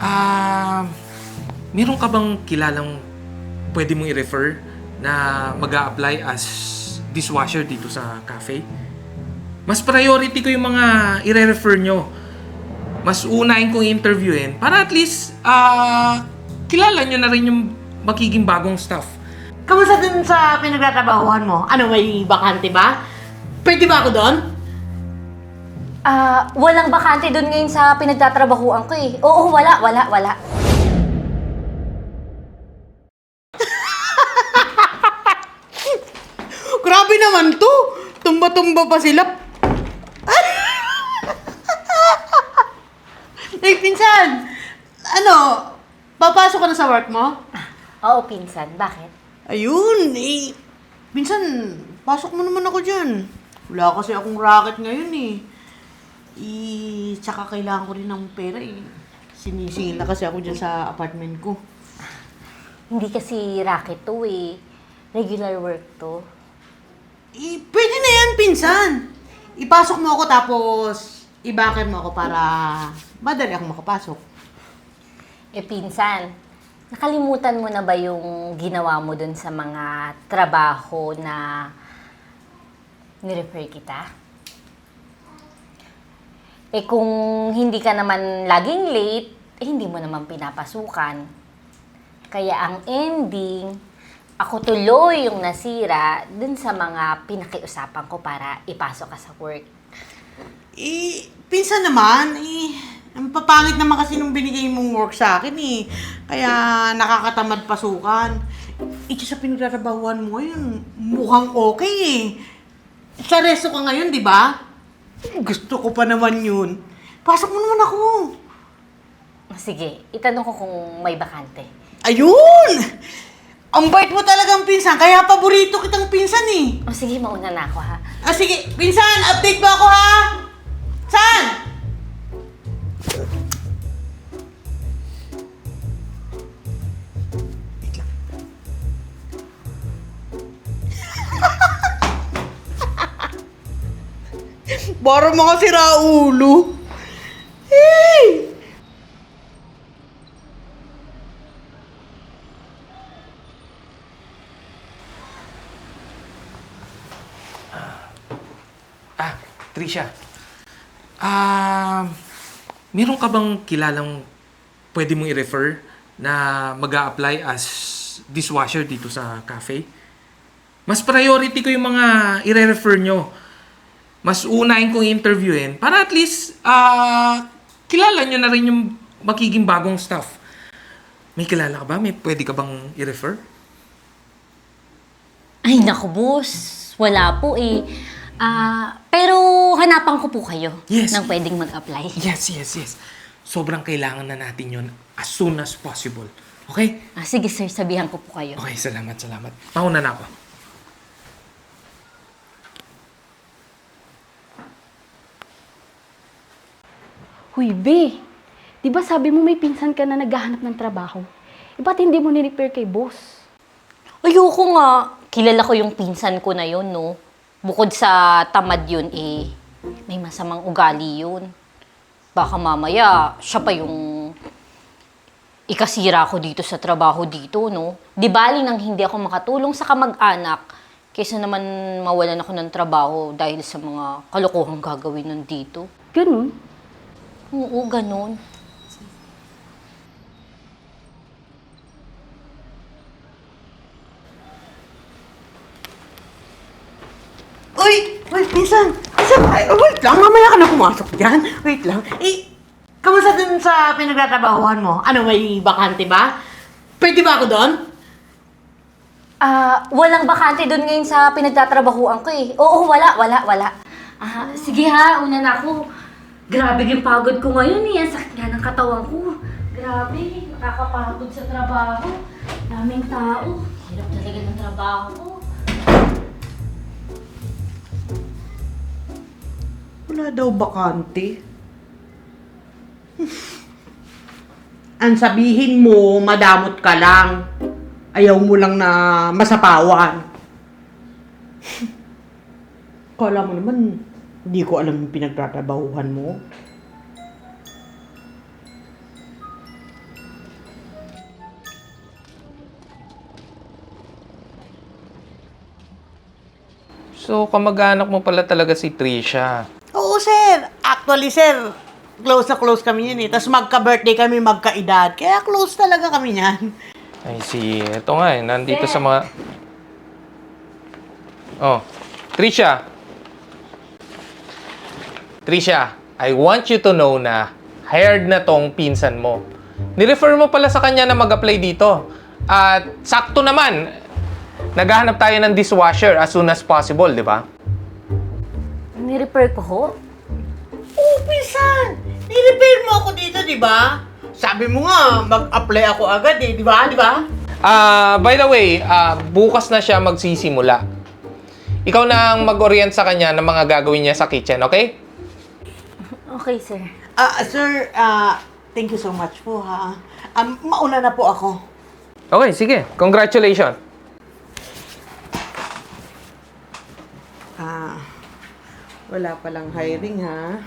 Ah, meron ka bang kilalang pwede mong i-refer na mag-a-apply as dishwasher dito sa cafe? Mas priority ko yung mga i-refer nyo. Mas unahin kong interviewin para at least kilala nyo na rin yung magiging bagong staff. Kamusta dun sa pinagtatrabahuhan mo? Ano, may bakante ba? Pwede ba ako doon? Walang bakante doon ngayon sa pinagtatrabahuan ko eh. Oo, wala. Grabe naman to! Tumba-tumba pa sila. Eh, pinsan! Ano, papasok ka na sa work mo? Oo, pinsan. Bakit? Ayun, eh. Pinsan, pasok mo naman ako dyan. Wala kasi akong racket ngayon eh. Tsaka kailangan ko rin ng pera eh. Sinisingil na kasi ako dyan sa apartment ko. Hindi kasi racket to eh. Regular work to. Eh, pwede na yan, pinsan. Ipasok mo ako tapos i-backer mo ako para madali akong makapasok. Pinsan, nakalimutan mo na ba yung ginawa mo dun sa mga trabaho na nirefer kita? Kung hindi ka naman laging late, hindi mo naman pinapasukan. Kaya ang ending, ako tuloy yung nasira dun sa mga pinakiusapan ko para ipasok ka sa work. Eh, pinsan naman, ang papangit naman kasi nung binigay mong work sa akin eh. Kaya nakakatamad pasukan. Sa pinagtatrabahuan mo ngayon, mukhang okay eh. Sa resto ka ngayon, di ba? Gusto ko pa naman yun. Pasok mo naman ako. Sige, itanong ko kung may bakante. Ayun! Ang bait mo talagang pinsan, kaya paborito kitang pinsan eh. Sige, mauna na ako ha. Sige, pinsan, update mo ako ha? San? Para mga siraulo. Hey! Trisha. Meron ka bang kilalang pwede mong i-refer na mag-a-apply as dishwasher dito sa cafe? Mas priority ko yung mga i-refer nyo. Mas unahin kong interviewin para at least kilala nyo na rin yung magiging bagong staff. May kilala ka ba? May pwede ka bang i-refer? Ay, naku, boss. Wala po eh. Pero hanapan ko po kayo Yes. ng pwedeng mag-apply. Yes. Sobrang kailangan na natin yun as soon as possible. Okay? Sige sir, sabihan ko po kayo. Okay, salamat. Pauna na ako. Huy, be! Di ba sabi mo may pinsan ka na naghahanap ng trabaho? Ba't hindi mo ni-repair kay boss? Ayoko nga. Kilala ko yung pinsan ko na yun, no? Bukod sa tamad yun, may masamang ugali yun. Baka mamaya, siya pa yung ikasira ko dito sa trabaho dito, no? Di bali nang hindi ako makatulong sa kamag-anak, kaysa naman mawalan ako ng trabaho dahil sa mga kalokohang gagawin nun dito. Ganun? Oo, ganun. Uy, pinsan! Ay, wait lang, mamaya ka na pumasok dyan. Wait lang. Kamusta dun sa pinagtatrabahuhan mo? Ano, may bakante ba? Pwede ba ako doon? Walang bakante doon ngayon sa pinagtatrabahuan ko eh. Oo, wala. Sige ha, una na ako. Grabe yung pagod ko ngayon eh. Ang sakit nga ng katawan ko. Grabe, nakakapagod sa trabaho. Daming tao. Hirap talaga ng trabaho ko. Wala daw bakante. Ang sabihin mo, madamot ka lang. Ayaw mo lang na masapawan. Kala mo naman, hindi ko alam yung pinagtatrabahuhan mo. So, kamag-anak mo pala talaga si Trisha. Oo, sir. Actually, sir, close na close kami yan eh. Tapos magka-birthday kami, magka-edad. Kaya close talaga kami yan. I see. Ito nga nandito sa mga... Oh, Trisha. Trisha, I want you to know na hired na tong pinsan mo. Nirefer mo pala sa kanya na mag-apply dito. At sakto naman, naghahanap tayo ng dishwasher as soon as possible, di ba? Ni-repair ko ho? Oo, pinsan. Ni-repair mo ako dito, di ba? Sabi mo nga, mag-apply ako agad eh, di ba? Di ba? By the way, bukas na siya magsisimula. Ikaw na ang mag-orient sa kanya ng mga gagawin niya sa kitchen, okay? Okay, sir. Sir, thank you so much po ha. Mauna na po ako. Okay, sige. Congratulations. Wala palang hiring ha.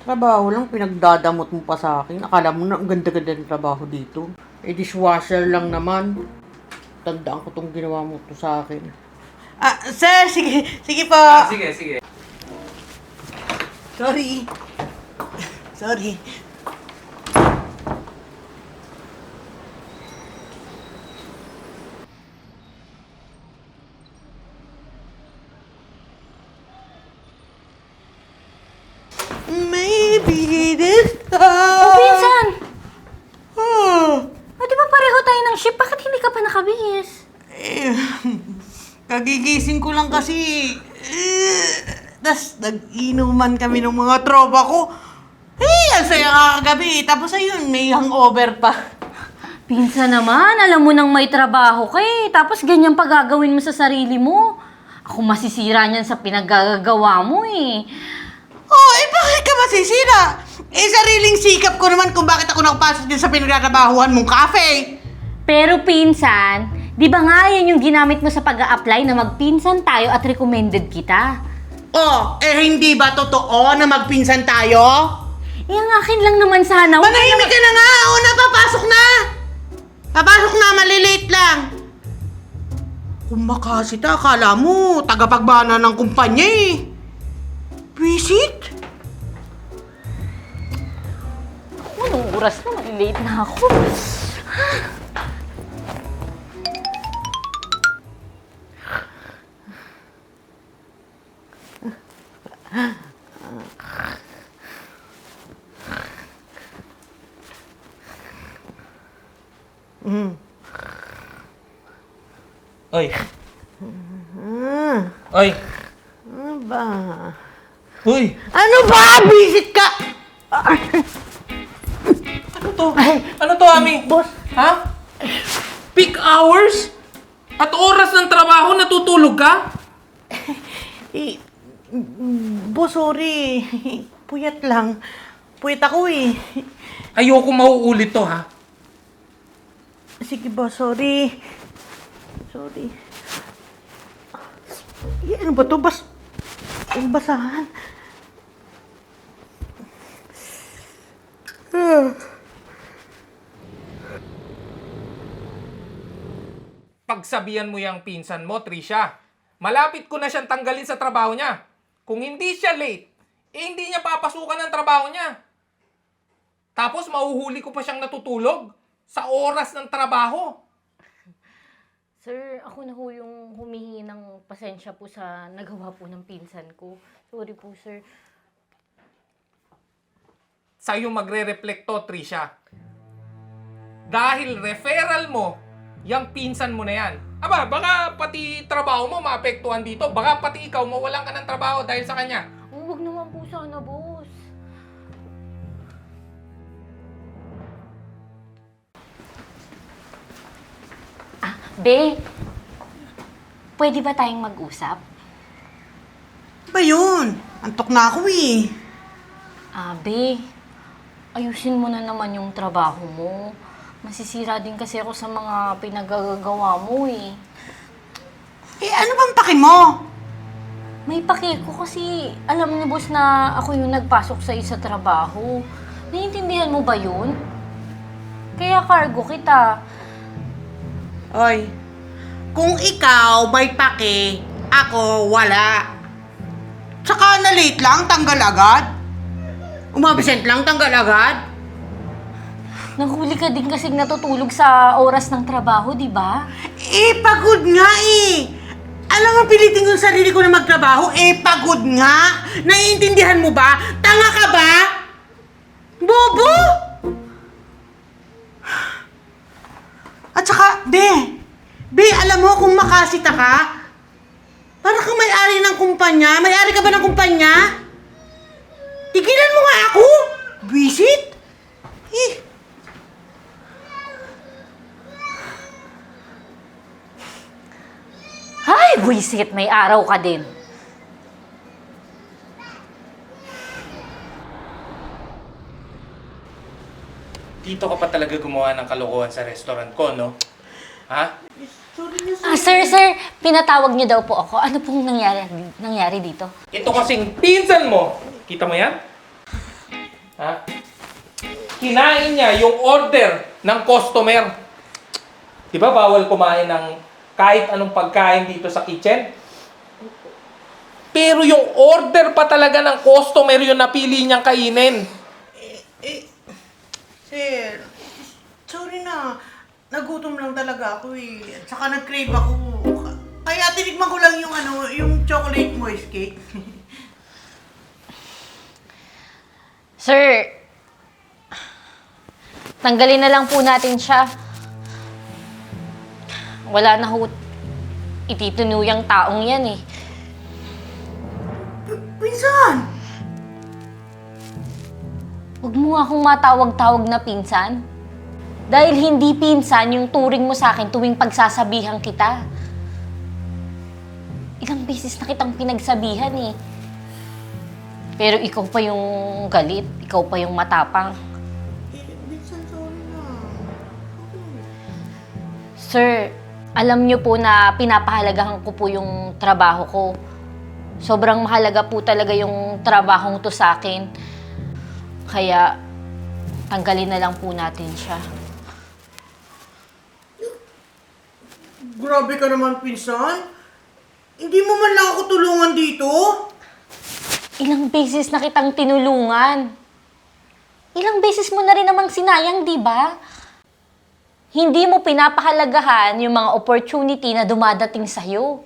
Trabaho lang, pinagdadamot mo pa sa akin. Akala mo na ang ganda-ganda ng trabaho dito. Eh, dishwasher lang naman. Tandaan ko tong ginawa mo to sa akin. Sir, sige, sige po. Sige, sige. Sorry. Sorry. Maybe this time. Pinsan! Oh, Di ba pareho tayo ng ship? Bakit hindi ka pa nakabihis? kagigising ko lang kasi. Tas nag-inuman kami ng mga tropa ko. Ang saya kakagabi. Tapos ayun, may hangover pa. Pinsan naman, alam mo nang may trabaho ka eh. Tapos ganyan pa gagawin mo sa sarili mo. Ako masisira niyan sa pinaggagawa mo eh. Oh, bakit ka masisira? Sariling sikap ko naman kung bakit ako nakapasok din sa pinagtatrabahuan mong cafe. Pero pinsan, di ba nga yan yung ginamit mo sa pag-a-apply na magpinsan tayo at recommended kita? Oh, hindi ba totoo na magpinsan tayo? Ang akin lang naman sana. Manahimik ka na nga! Papasok na! Papasok na, malilate lang. Kung makasita, akala mo, tagapagbana ng kumpanya eh. Visit? Anong oras na? Late na ako. Oy. Oy. Ano ba? Uy. Ano ba? Visit ka! Ano to? Ano to, Ami? Boss. Ha? Peak hours? At oras ng trabaho, natutulog ka? Boss, sorry. Puyat lang. Puyat ako eh. Ayoko mauulit to, ha? Sige boss, sorry. Sorry. Ano ba to? Ang basahan. Pagsabihan mo yung pinsan mo, Trisha. Malapit ko na siyang tanggalin sa trabaho niya. Kung hindi siya late, hindi niya papasukan ang trabaho niya. Tapos mahuhuli ko pa siyang natutulog sa oras ng trabaho. Sir, ako na ho yung humihingi ng pasensya po sa nagawa po ng pinsan ko. Sorry po, sir. Sa'yo magre-reflect to, Trisha. Dahil referral mo, yung pinsan mo na yan. Aba, baka pati trabaho mo maapektuhan dito. Baka pati ikaw mawalan ka ng trabaho dahil sa kanya. Huwag naman po sana, boss. Be, pwede ba tayong mag-usap? Ba yun? Antok na ako eh. Be, ayusin mo na naman yung trabaho mo. Masisira din kasi ako sa mga pinagagawa mo eh. Ano bang paki mo? May paki ko kasi alam ni boss na ako yung nagpasok sa isa trabaho. Naiintindihan mo ba yun? Kaya cargo kita. Oy, kung ikaw may pake, ako wala. Tsaka na late lang, tanggal agad. Umabsent lang, tanggal agad. Nahuli ka din kasing natutulog sa oras ng trabaho, di ba? Pagod nga eh. Alam mo, pilitin ko yung sarili ko na magtrabaho, pagod nga. Naiintindihan mo ba? Tanga ka ba? Bobo! At saka, Be, alam mo kung makasita ka, para kang may-ari ng kumpanya. May-ari ka ba ng kumpanya? Tigilan mo nga ako! Visit? Ay, buisit, may araw ka din. Dito ka pa talaga gumawa ng kalokohan sa restaurant ko, no? Ha? Sorry na, Sir, pinatawag niyo daw po ako. Ano pong nangyari dito? Ito kasing pinsan mo. Kita mo yan? Ha? Kinain niya yung order ng customer. Di ba bawal kumain ng kahit anong pagkain dito sa kitchen? Pero yung order pa talaga ng customer yung napili niyang kainin. Sir, sorry na. Nagutom lang talaga ako eh. At saka nag-crave ako. Kaya tinikman ko lang yung chocolate moist cake. Sir, tanggalin na lang po natin siya. Wala na ho ititunuyang taong yan eh. Pinsan! Huwag mo nga akong matawag-tawag na pinsan. Dahil hindi pinsan yung turing mo sa akin tuwing pagsasabihan kita. Ilang beses na kitang pinagsabihan eh. Pero ikaw pa yung galit, ikaw pa yung matapang. Pinsan, sorry na. Sir, alam niyo po na pinapahalagahan ko po yung trabaho ko. Sobrang mahalaga po talaga yung trabahong to sa akin. Kaya, tanggalin na lang po natin siya. Grabe ka naman, pinsan. Hindi mo man lang ako tulungan dito. Ilang beses na kitang tinulungan. Ilang beses mo na rin namang sinayang, di ba? Hindi mo pinapahalagahan yung mga opportunity na dumadating sa'yo.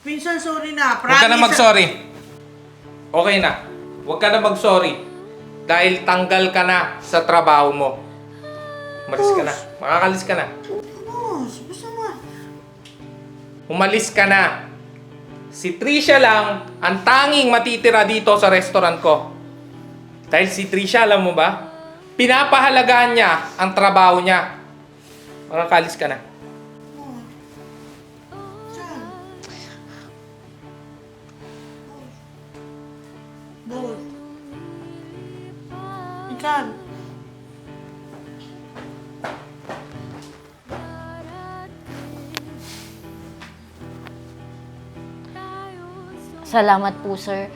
Pinsan, sorry na. Huwag ka na Promise. mag-sorry. Okay na. Huwag ka na mag-sorry. Dahil tanggal ka na sa trabaho mo. Umalis ka na. Makakalis ka na. Boss, basta mo. Umalis ka na. Si Trisha lang ang tanging matitira dito sa restaurant ko. Dahil si Trisha, alam mo ba? Pinapahalagahan niya ang trabaho niya. Makakalis ka na. Boss. Pinsan. Salamat po, sir.